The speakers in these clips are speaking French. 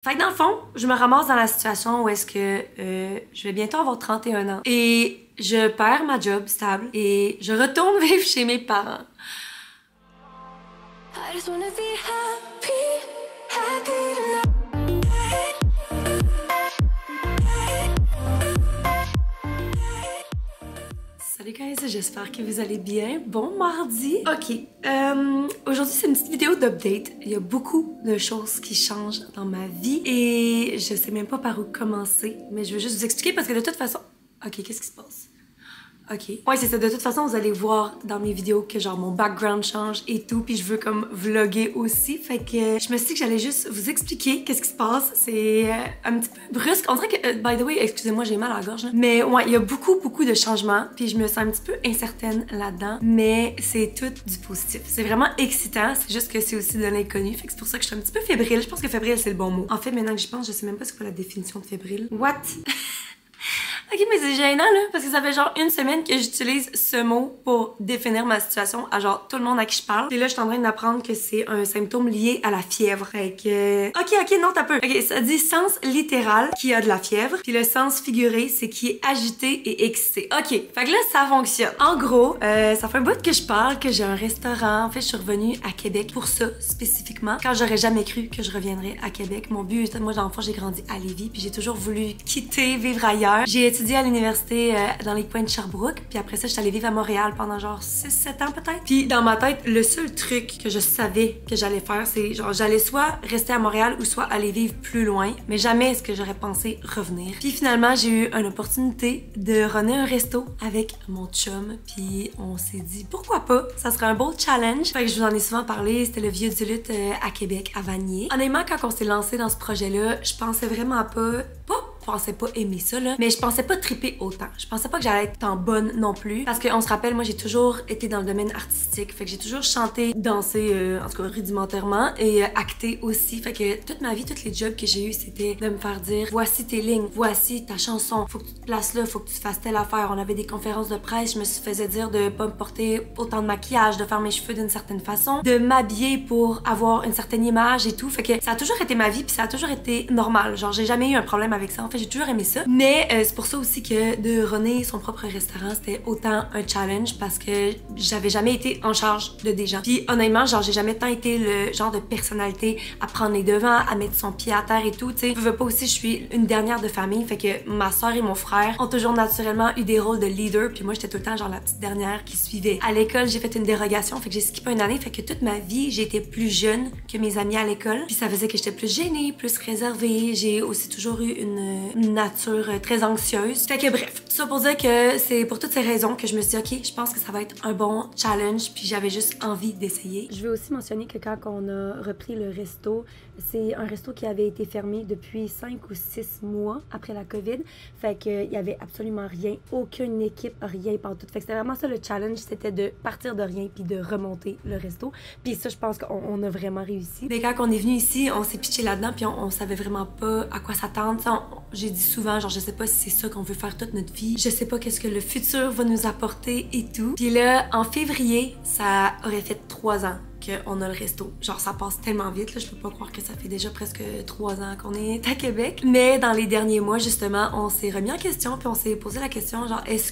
Fait que dans le fond, je me ramasse dans la situation où est-ce que je vais bientôt avoir 31 ans et je perds ma job stable et je retourne vivre chez mes parents. I just wanna be happy, happy tonight. Salut guys, j'espère que vous allez bien. Bon mardi. Ok, aujourd'hui c'est une petite vidéo d'update. Il y a beaucoup de choses qui changent dans ma vie et je sais même pas par où commencer, mais je veux juste vous expliquer parce que de toute façon... Ok, qu'est-ce qui se passe? Ok. Ouais, c'est ça. De toute façon, vous allez voir dans mes vidéos que genre mon background change et tout, puis je veux comme vlogger aussi. Fait que je me suis dit que j'allais juste vous expliquer qu'est-ce qui se passe. C'est un petit peu brusque. On dirait que, by the way, excusez-moi, j'ai mal à la gorge. Là. Mais ouais, il y a beaucoup de changements, puis je me sens un petit peu incertaine là-dedans. Mais c'est tout du positif. C'est vraiment excitant. C'est juste que c'est aussi de l'inconnu. Fait que c'est pour ça que je suis un petit peu fébrile. Je pense que fébrile, c'est le bon mot. En fait, maintenant que j'y pense, je sais même pas c'est quoi la définition de fébrile. What? Ok, mais c'est gênant, là, parce que ça fait genre une semaine que j'utilise ce mot pour définir ma situation à genre tout le monde à qui je parle. Et là, je suis en train d'apprendre que c'est un symptôme lié à la fièvre. Fait que... Ok, non, t'as peu. Ok, ça dit sens littéral qui a de la fièvre, puis le sens figuré, c'est qui est agité et excité. Ok, fait que là, ça fonctionne. En gros, ça fait un bout que je parle, que j'ai un restaurant. En fait, je suis revenue à Québec pour ça, spécifiquement. Quand j'aurais jamais cru que je reviendrais à Québec. Mon but, moi, d'enfant, j'ai grandi à Lévis, puis j'ai toujours voulu quitter, vivre ailleurs. J'ai étudié à l'université dans les coins de Sherbrooke, puis après ça, je suis allée vivre à Montréal pendant genre 6-7 ans peut-être. Puis dans ma tête, le seul truc que je savais que j'allais faire, c'est genre j'allais soit rester à Montréal ou soit aller vivre plus loin, mais jamais est-ce que j'aurais pensé revenir. Puis finalement, j'ai eu une opportunité de runner un resto avec mon chum, puis on s'est dit pourquoi pas, ça serait un beau challenge. Fait que je vous en ai souvent parlé, c'était le Vieux du Lutte à Québec, à Vanier. Honnêtement, quand on s'est lancé dans ce projet-là, je pensais vraiment pas je pensais pas aimer ça là, mais je pensais pas triper autant. Je pensais pas que j'allais être tant bonne non plus, parce qu'on se rappelle, moi j'ai toujours été dans le domaine artistique, fait que j'ai toujours chanté, dansé, en tout cas rudimentairement, et acté aussi, fait que toute ma vie, tous les jobs que j'ai eu, c'était de me faire dire voici tes lignes, voici ta chanson, faut que tu te places là, faut que tu fasses telle affaire. On avait des conférences de presse, je me faisais dire de pas me porter autant de maquillage, de faire mes cheveux d'une certaine façon, de m'habiller pour avoir une certaine image et tout, fait que ça a toujours été ma vie, puis ça a toujours été normal, genre j'ai jamais eu un problème avec ça. En fait, j'ai toujours aimé ça. Mais c'est pour ça aussi que de runner son propre restaurant, c'était autant un challenge parce que j'avais jamais été en charge de des gens. Puis honnêtement, genre j'ai jamais tant été le genre de personnalité à prendre les devants, à mettre son pied à terre et tout, tu sais. Je veux pas aussi, je suis une dernière de famille, fait que ma soeur et mon frère ont toujours naturellement eu des rôles de leader, puis moi j'étais tout le temps genre la petite dernière qui suivait. À l'école, j'ai fait une dérogation, fait que j'ai skippé une année, fait que toute ma vie, j'ai été plus jeune que mes amis à l'école. Puis ça faisait que j'étais plus gênée, plus réservée. J'ai aussi toujours eu une nature très anxieuse. Fait que bref, ça pour dire que c'est pour toutes ces raisons que je me suis dit ok, je pense que ça va être un bon challenge, puis j'avais juste envie d'essayer. Je veux aussi mentionner que quand on a repris le resto, c'est un resto qui avait été fermé depuis 5 ou 6 mois après la COVID. Fait qu'il y avait absolument rien, aucune équipe, rien partout. Fait que c'était vraiment ça le challenge, c'était de partir de rien puis de remonter le resto. Puis ça, je pense qu'on a vraiment réussi. Mais quand on est venu ici, on s'est pitché là-dedans puis on savait vraiment pas à quoi s'attendre. J'ai dit souvent, genre je sais pas si c'est ça qu'on veut faire toute notre vie. Je sais pas qu'est-ce que le futur va nous apporter et tout. Puis là, en février, ça aurait fait 3 ans qu'on a le resto. Genre ça passe tellement vite, là, je peux pas croire que ça fait déjà presque 3 ans qu'on est à Québec. Mais dans les derniers mois, justement, on s'est remis en question puis on s'est posé la question, genre est-ce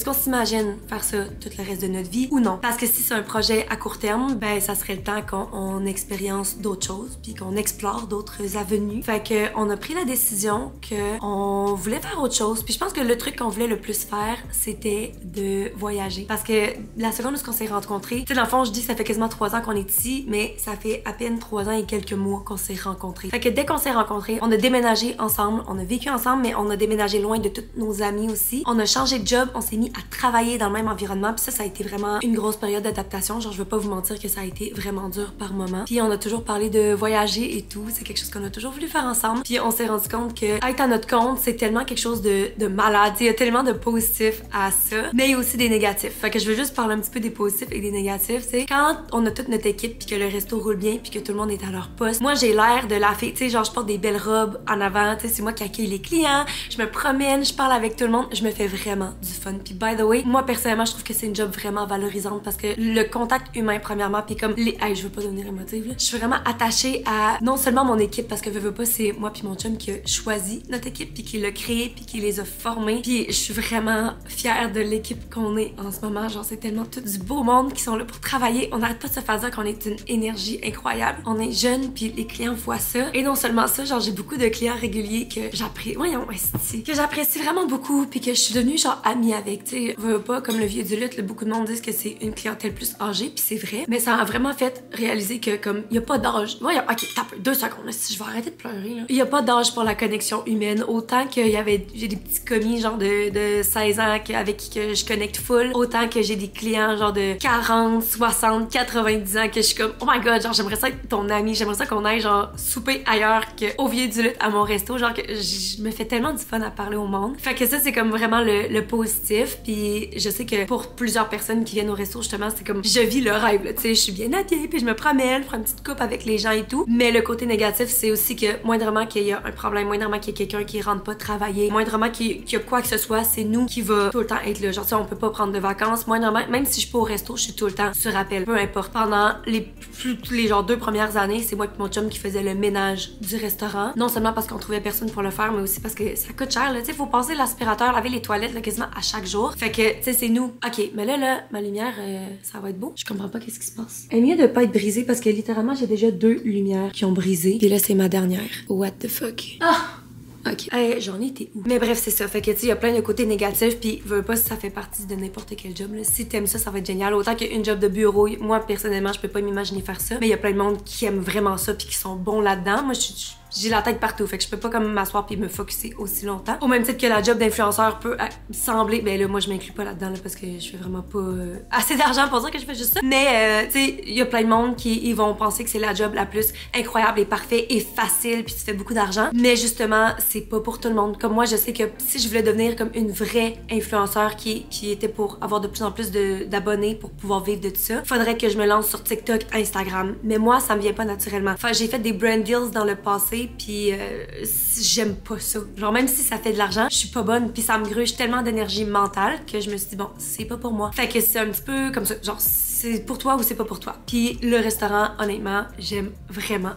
qu'on s'imagine faire ça tout le reste de notre vie ou non? Parce que si c'est un projet à court terme, ben ça serait le temps qu'on expérience d'autres choses puis qu'on explore d'autres avenues. Fait que on a pris la décision qu'on voulait faire autre chose. Puis je pense que le truc qu'on voulait le plus faire, c'était de voyager. Parce que la seconde où on s'est rencontrés, tu sais, dans le fond, je dis ça fait quasiment 3 ans qu'on est ici, mais ça fait à peine 3 ans et quelques mois qu'on s'est rencontrés. Fait que dès qu'on s'est rencontrés, on a déménagé ensemble, on a vécu ensemble, mais on a déménagé loin de tous nos amis aussi. On a changé de job, on s'est mis à travailler dans le même environnement, puis ça a été vraiment une grosse période d'adaptation. Genre, je veux pas vous mentir que ça a été vraiment dur par moments. Puis on a toujours parlé de voyager et tout, c'est quelque chose qu'on a toujours voulu faire ensemble. Puis on s'est rendu compte que être à notre compte, c'est tellement quelque chose de malade. Il y a tellement de positifs à ça, mais il y a aussi des négatifs. Fait que je veux juste parler un petit peu des positifs et des négatifs. C'est quand quand on a toute notre équipe puis que le resto roule bien puis que tout le monde est à leur poste, moi j'ai l'air de la fille, tu sais, genre je porte des belles robes en avant, tu sais, c'est moi qui accueille les clients, je me promène, je parle avec tout le monde, je me fais vraiment du fun. Puis by the way, moi personnellement, je trouve que c'est une job vraiment valorisante parce que le contact humain premièrement, puis comme les, hey, je veux pas devenir émotive là, je suis vraiment attachée à non seulement mon équipe parce que veux pas, c'est moi puis mon chum qui a choisi notre équipe puis qui l'a créée puis qui les a formés. Puis je suis vraiment fière de l'équipe qu'on est en ce moment. Genre c'est tellement tout du beau monde qui sont là pour travailler. On n'arrête pas de se faire dire qu'on est une énergie incroyable. On est jeunes puis les clients voient ça. Et non seulement ça, genre j'ai beaucoup de clients réguliers que j'apprécie, que j'apprécie vraiment beaucoup puis que je suis devenue genre amie avec. Tu sais, veux pas comme le vieux du lutte, là, beaucoup de monde disent que c'est une clientèle plus âgée puis c'est vrai. Mais ça a vraiment fait réaliser que comme il y a pas d'âge. Voyons, ok, tape 2 secondes. Là, si je vais arrêter de pleurer là. Il y a pas d'âge pour la connexion humaine. Autant qu'il y avait j'ai des petits commis genre de 16 ans avec qui que je connecte full. Autant que j'ai des clients genre de 40, 60, 90 ans que je suis comme oh my god, genre j'aimerais ça être ton ami, j'aimerais ça qu'on aille genre souper ailleurs qu'au Vieux du Lutte à mon resto, genre que je me fais tellement du fun à parler au monde. Fait que ça c'est comme vraiment le positif. Puis je sais que pour plusieurs personnes qui viennent au resto justement c'est comme je vis le rêve là, tu sais, je suis bien habillée puis je me promène, je prends une petite coupe avec les gens et tout. Mais le côté négatif c'est aussi que moindrement qu'il y a un problème, moindrement qu'il y a quelqu'un qui rentre pas travailler, moindrement qu'il y a quoi que ce soit, c'est nous qui va tout le temps être là. Genre ça, on peut pas prendre de vacances, moindrement, même si je suis pas au resto, je suis tout le temps sur appel, peu importe. Pendant les genre 2 premières années, c'est moi et mon chum qui faisait le ménage du restaurant. Non seulement parce qu'on trouvait personne pour le faire, mais aussi parce que ça coûte cher, là. Tu sais, faut passer l'aspirateur, laver les toilettes, là, quasiment à chaque jour. Fait que, tu sais, c'est nous. Ok, mais là, ma lumière, ça va être beau. Je comprends pas qu'est-ce qui se passe. Elle est mieux de pas être brisée parce que littéralement, j'ai déjà 2 lumières qui ont brisé. Puis là, c'est ma dernière. What the fuck? Ah! Ok. Hey, j'en étais où? Mais bref, c'est ça. Fait que, tu sais, il y a plein de côtés négatifs, puis veux pas si ça fait partie de n'importe quel job, là. Si t'aimes ça, ça va être génial. Autant qu'une job de bureau, moi, personnellement, je peux pas m'imaginer faire ça. Mais il y a plein de monde qui aiment vraiment ça, puis qui sont bons là-dedans. Moi, j'ai la tête partout, fait que je peux pas comme m'asseoir puis me focusser aussi longtemps. Au même titre que la job d'influenceur peut sembler, ben là moi je m'inclus pas là-dedans là, parce que je fais vraiment pas assez d'argent pour dire que je fais juste ça. Mais tu sais, il y a plein de monde qui ils vont penser que c'est la job la plus incroyable et parfaite et facile puis tu fais beaucoup d'argent. Mais justement, c'est pas pour tout le monde. Comme moi, je sais que si je voulais devenir comme une vraie influenceur qui était pour avoir de plus en plus d'abonnés pour pouvoir vivre de tout ça, faudrait que je me lance sur TikTok, Instagram. Mais moi, ça me vient pas naturellement. Enfin, j'ai fait des brand deals dans le passé. Puis j'aime pas ça. Genre même si ça fait de l'argent, je suis pas bonne puis ça me gruge tellement d'énergie mentale que je me suis dit bon, c'est pas pour moi. Fait que c'est un petit peu comme ça, genre c'est pour toi ou c'est pas pour toi. Puis le restaurant, honnêtement, j'aime vraiment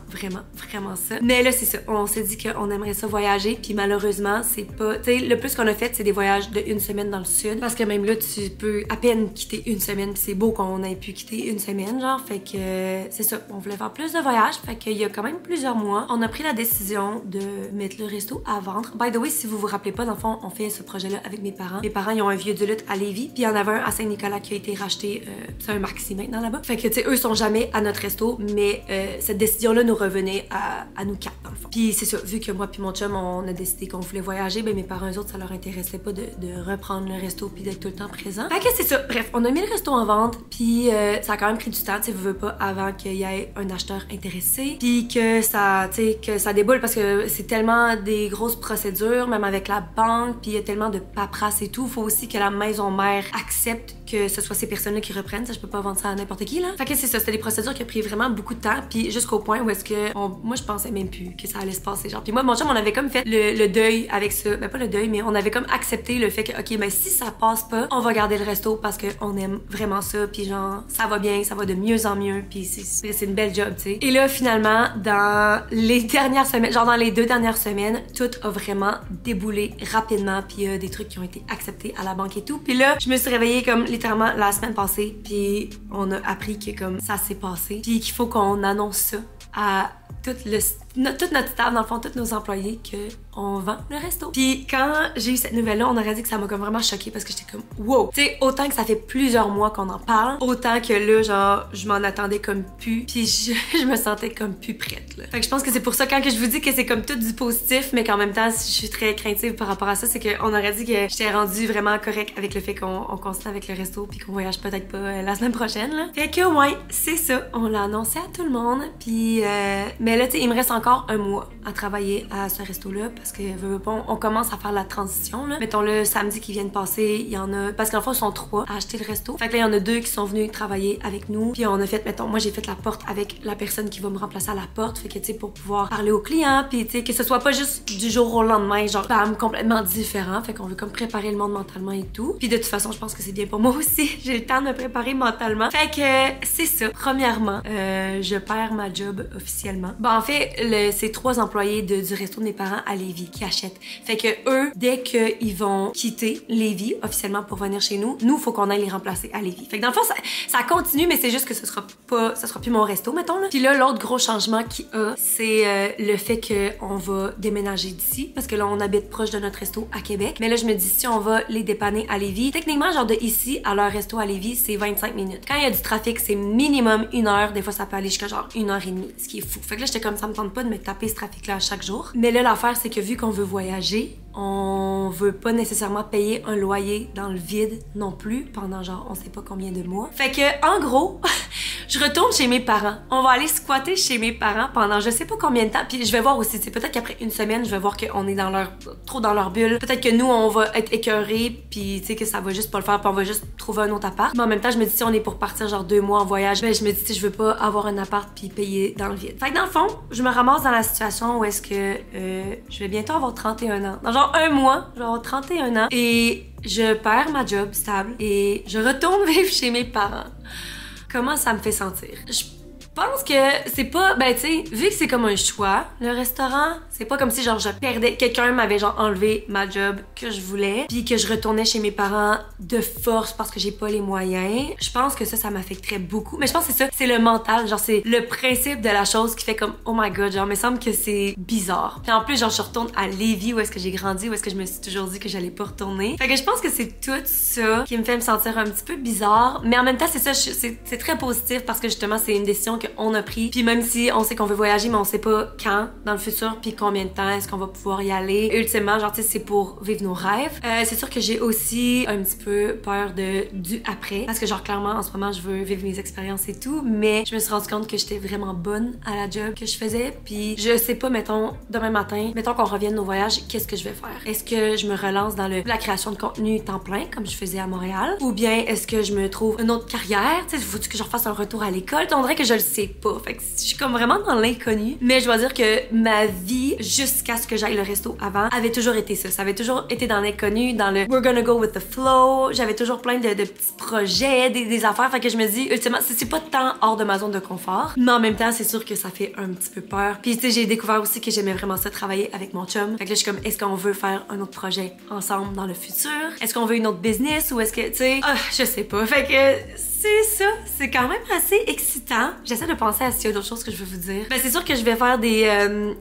ça. Mais là c'est ça, on s'est dit qu'on aimerait ça voyager puis malheureusement c'est pas, tu sais, le plus qu'on a fait c'est des voyages de 1 semaine dans le sud parce que même là tu peux à peine quitter 1 semaine puis c'est beau qu'on ait pu quitter 1 semaine genre. Fait que c'est ça, on voulait faire plus de voyages. Fait qu'il y a quand même plusieurs mois, on a pris la décision de mettre le resto à vendre. By the way, si vous vous rappelez pas, dans le fond, on fait ce projet-là avec mes parents. Mes parents, ils ont un Vieux du Lutte à Lévis, puis il y en avait un à Saint-Nicolas qui a été racheté, c'est un Maxi maintenant là-bas. Fait que, tu sais, eux sont jamais à notre resto, mais cette décision-là nous revenait à nous 4, dans le fond. Puis c'est ça, vu que moi puis mon chum, on a décidé qu'on voulait voyager, ben mes parents, eux autres, ça leur intéressait pas de reprendre le resto puis d'être tout le temps présent. Fait que c'est ça. Bref, on a mis le resto en vente, puis ça a quand même pris du temps, tu sais, vous veux pas, avant qu'il y ait un acheteur intéressé, puis que ça, tu sais, que ça déboule parce que c'est tellement des grosses procédures, même avec la banque, puis il y a tellement de paperasse et tout. Faut aussi que la maison mère accepte que ce soit ces personnes-là qui reprennent. Ça, je peux pas vendre ça à n'importe qui, là. Fait que c'est ça, c'était des procédures qui ont pris vraiment beaucoup de temps, puis jusqu'au point où est-ce que moi, je pensais même plus que ça allait se passer, genre. Puis moi, mon chum, on avait comme fait le deuil avec ça. Ben pas le deuil, mais on avait comme accepté le fait que, ok, ben si ça passe pas, on va garder le resto parce qu'on aime vraiment ça, puis genre, ça va bien, ça va de mieux en mieux, puis c'est une belle job, tu sais. Et là, finalement, dans les dernières semaines, genre dans les 2 dernières semaines, tout a vraiment déboulé rapidement, puis il y a des trucs qui ont été acceptés à la banque et tout. Puis là, je me suis réveillée comme littéralement la semaine passée, puis on a appris que comme ça s'est passé, puis qu'il faut qu'on annonce ça à toute notre staff, dans le fond, tous nos employés, qu'on vend le resto. Puis quand j'ai eu cette nouvelle-là, on aurait dit que ça m'a comme vraiment choquée parce que j'étais comme wow! Tu sais, autant que ça fait plusieurs mois qu'on en parle, autant que là, genre, je m'en attendais comme plus, puis je me sentais comme plus prête, là. Fait que je pense que c'est pour ça, quand que je vous dis que c'est comme tout du positif, mais qu'en même temps, je suis très craintive par rapport à ça, c'est qu'on aurait dit que j'étais rendue vraiment correcte avec le fait qu'on continue avec le resto, puis qu'on voyage peut-être pas la semaine prochaine, là. Fait que ouais, c'est ça. On l'a annoncé à tout le monde, puis mais là, tu sais, il me reste encore un mois à travailler à ce resto-là parce que on commence à faire la transition, là. Mettons le samedi qui vient de passer, il y en a, parce qu'en fait, ils sont 3 à acheter le resto. Fait que là, il y en a 2 qui sont venus travailler avec nous. Puis on a fait, mettons, moi j'ai fait la porte avec la personne qui va me remplacer à la porte. Fait que, tu sais, pour pouvoir parler aux clients, puis tu sais, que ce soit pas juste du jour au lendemain, genre, bam, complètement différent. Fait qu'on veut comme préparer le monde mentalement et tout. Puis de toute façon, je pense que c'est bien pour moi aussi. J'ai le temps de me préparer mentalement. Fait que c'est ça. Premièrement, je perds ma job officiellement. Bon, en fait, c'est 3 employés du resto de mes parents à Lévis qui achètent. Fait que eux, dès qu'ils vont quitter Lévis officiellement pour venir chez nous, faut qu'on aille les remplacer à Lévis. Fait que dans le fond, ça continue, mais c'est juste que ça sera plus mon resto, mettons, là. Puis là, l'autre gros changement qu'il y a, c'est le fait qu'on va déménager d'ici, parce que là, on habite proche de notre resto à Québec. Mais là, je me dis, si on va les dépanner à Lévis, techniquement, genre de ici à leur resto à Lévis, c'est 25 minutes. Quand il y a du trafic, c'est minimum 1 heure. Des fois, ça peut aller jusqu'à genre 1h30, ce qui est fou. Fait que là, j'étais comme, ça me tente pas de me taper ce trafic-là à chaque jour. Mais là, l'affaire, c'est que vu qu'on veut voyager, on veut pas nécessairement payer un loyer dans le vide non plus pendant genre on sait pas combien de mois. Fait que en gros, je retourne chez mes parents. On va aller squatter chez mes parents pendant je sais pas combien de temps. Puis je vais voir aussi, c'est peut-être qu'après 1 semaine, je vais voir qu'on est trop dans leur bulle. Peut-être que nous on va être écœurés, puis tu sais que ça va juste pas le faire, puis on va juste trouver un autre appart. Mais en même temps, je me dis si on est pour partir genre 2 mois en voyage, ben je me dis si je veux pas avoir un appart puis payer dans le vide. Fait que dans le fond, je me ramasse dans la situation où est-ce que je vais bientôt avoir 31 ans. Dans genre 1 mois, je vais avoir 31 ans et je perds ma job stable et je retourne vivre chez mes parents. Comment ça me fait sentir? Je pense que c'est pas, ben tu sais, vu que c'est comme un choix, le restaurant, c'est pas comme si genre je perdais, quelqu'un m'avait genre enlevé ma job que je voulais, puis que je retournais chez mes parents de force parce que j'ai pas les moyens. Je pense que ça m'affecterait beaucoup. Mais je pense que c'est ça, c'est le mental, genre c'est le principe de la chose qui fait comme oh my god, genre il me semble que c'est bizarre. Puis en plus genre je retourne à Lévis où est-ce que j'ai grandi, où est-ce que je me suis toujours dit que j'allais pas retourner. Fait que je pense que c'est tout ça qui me fait me sentir un petit peu bizarre, mais en même temps c'est ça, c'est très positif parce que justement c'est une décision qu'on a pris. Puis même si on sait qu'on veut voyager, mais on sait pas quand dans le futur, puis combien de temps est-ce qu'on va pouvoir y aller. Et ultimement, genre tu sais, c'est pour vivre nos rêves. C'est sûr que j'ai aussi un petit peu peur du après, parce que genre clairement en ce moment je veux vivre mes expériences et tout, mais je me suis rendu compte que j'étais vraiment bonne à la job que je faisais. Puis je sais pas, mettons demain matin, mettons qu'on revienne de nos voyages, qu'est-ce que je vais faire? Est-ce que je me relance dans la création de contenu temps plein comme je faisais à Montréal, ou bien est-ce que je me trouve une autre carrière? Tu sais, faut-tu que je refasse un retour à l'école? On dirait que je le sais pas. Fait que je suis comme vraiment dans l'inconnu. Mais je dois dire que ma vie, jusqu'à ce que j'aille le resto avant, avait toujours été ça. Ça avait toujours été dans l'inconnu, dans le we're gonna go with the flow. J'avais toujours plein de petits projets, des affaires. Fait que je me dis, ultimement, c'est pas tant hors de ma zone de confort. Mais en même temps, c'est sûr que ça fait un petit peu peur. Puis tu sais, j'ai découvert aussi que j'aimais vraiment ça, travailler avec mon chum. Fait que là, je suis comme, est-ce qu'on veut faire un autre projet ensemble dans le futur? Est-ce qu'on veut une autre business ou est-ce que, tu sais, je sais pas. Fait que c'est ça, c'est quand même assez excitant. J'essaie de penser à s'il y a d'autres choses que je veux vous dire. Ben c'est sûr que je vais faire des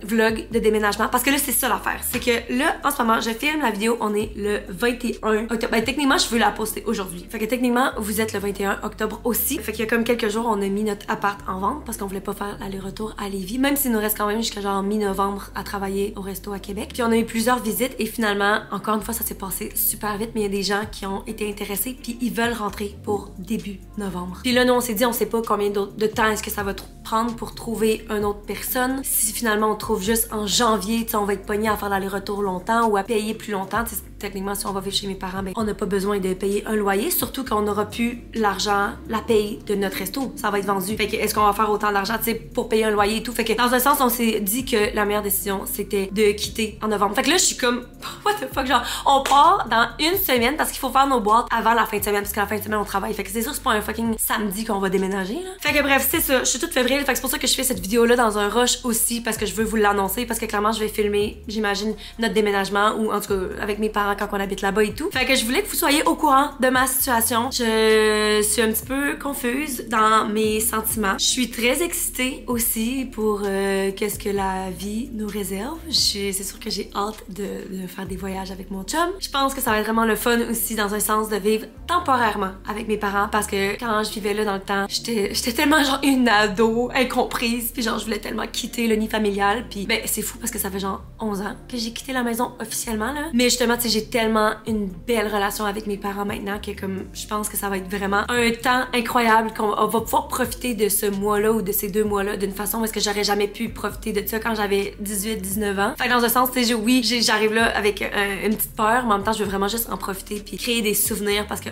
vlogs de déménagement parce que là c'est ça l'affaire. C'est que là, en ce moment, je filme la vidéo, on est le 21 octobre. Ben techniquement, je veux la poster aujourd'hui. Fait que techniquement, vous êtes le 21 octobre aussi. Fait qu'il y a comme quelques jours, on a mis notre appart en vente parce qu'on voulait pas faire l'aller-retour à Lévis, même s'il nous reste quand même jusqu'à genre mi-novembre à travailler au resto à Québec. Puis on a eu plusieurs visites et finalement, encore une fois, ça s'est passé super vite, mais il y a des gens qui ont été intéressés puis ils veulent rentrer pour début novembre. Puis là, nous, on s'est dit, on sait pas combien de temps est-ce que ça va prendre pour trouver une autre personne. Si finalement on trouve juste en janvier, tu sais, on va être pogné à faire l'aller-retour longtemps ou à payer plus longtemps. Tu sais, techniquement, si on va vivre chez mes parents, ben, on n'a pas besoin de payer un loyer, surtout qu'on n'aura plus l'argent, la paye de notre resto. Ça va être vendu. Fait que est-ce qu'on va faire autant d'argent, tu sais, pour payer un loyer et tout? Fait que dans un sens, on s'est dit que la meilleure décision, c'était de quitter en novembre. Fait que là, je suis comme, what the fuck, genre, on part dans 1 semaine parce qu'il faut faire nos boîtes avant la fin de semaine, parce qu'à la fin de semaine, on travaille. Fait que c'est sûr, c'est pas un fucking samedi qu'on va déménager, là. Fait que bref, c'est ça. Je suis toute fébrile. Fait que c'est pour ça que je fais cette vidéo-là dans un rush aussi, parce que je veux vous l'annoncer, parce que clairement, je vais filmer, j'imagine, notre déménagement, ou en tout cas, avec mes parents quand on habite là-bas et tout. Fait que je voulais que vous soyez au courant de ma situation. Je suis un petit peu confuse dans mes sentiments. Je suis très excitée aussi pour qu'est-ce que la vie nous réserve. C'est sûr que j'ai hâte de faire des voyages voyage avec mon chum. Je pense que ça va être vraiment le fun aussi dans un sens de vivre temporairement avec mes parents parce que quand je vivais là dans le temps, j'étais tellement genre une ado incomprise puis genre je voulais tellement quitter le nid familial puis ben c'est fou parce que ça fait genre 11 ans que j'ai quitté la maison officiellement là. Mais justement, tu sais, j'ai tellement une belle relation avec mes parents maintenant que comme je pense que ça va être vraiment un temps incroyable qu'on va pouvoir profiter de ce mois-là ou de ces 2 mois-là d'une façon où est-ce que j'aurais jamais pu profiter de ça quand j'avais 18-19 ans. Fait que dans un sens, tu sais, oui, j'arrive là avec une petite peur, mais en même temps, je veux vraiment juste en profiter puis créer des souvenirs parce que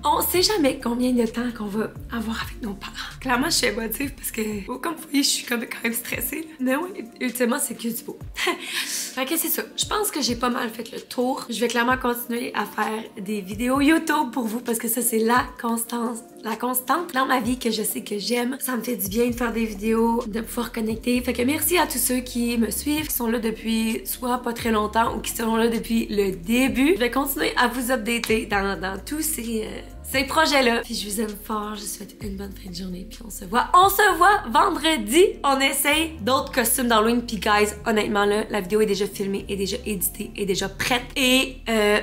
on sait jamais combien de temps qu'on va avoir avec nos parents. Clairement, je suis émotive parce que, comme vous voyez, je suis quand même stressée. Mais oui, ultimement, c'est que du beau. Fait que c'est ça. Je pense que j'ai pas mal fait le tour. Je vais clairement continuer à faire des vidéos YouTube pour vous parce que ça, c'est la constante dans ma vie que je sais que j'aime. Ça me fait du bien de faire des vidéos, de pouvoir connecter. Fait que merci à tous ceux qui me suivent, qui sont là depuis soit pas très longtemps ou qui sont là depuis le début. Je vais continuer à vous updater dans tous ces projets-là. Puis je vous aime fort, je vous souhaite une bonne fin de journée. Puis on se voit vendredi. On essaye d'autres costumes d'Halloween. Puis guys, honnêtement là, la vidéo est déjà filmée, est déjà éditée, est déjà prête. Et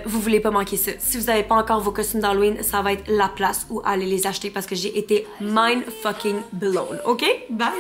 vous voulez pas manquer ça. Si vous avez pas encore vos costumes d'Halloween, ça va être la place où aller les acheter parce que j'ai été mind fucking blown. Ok? Bye!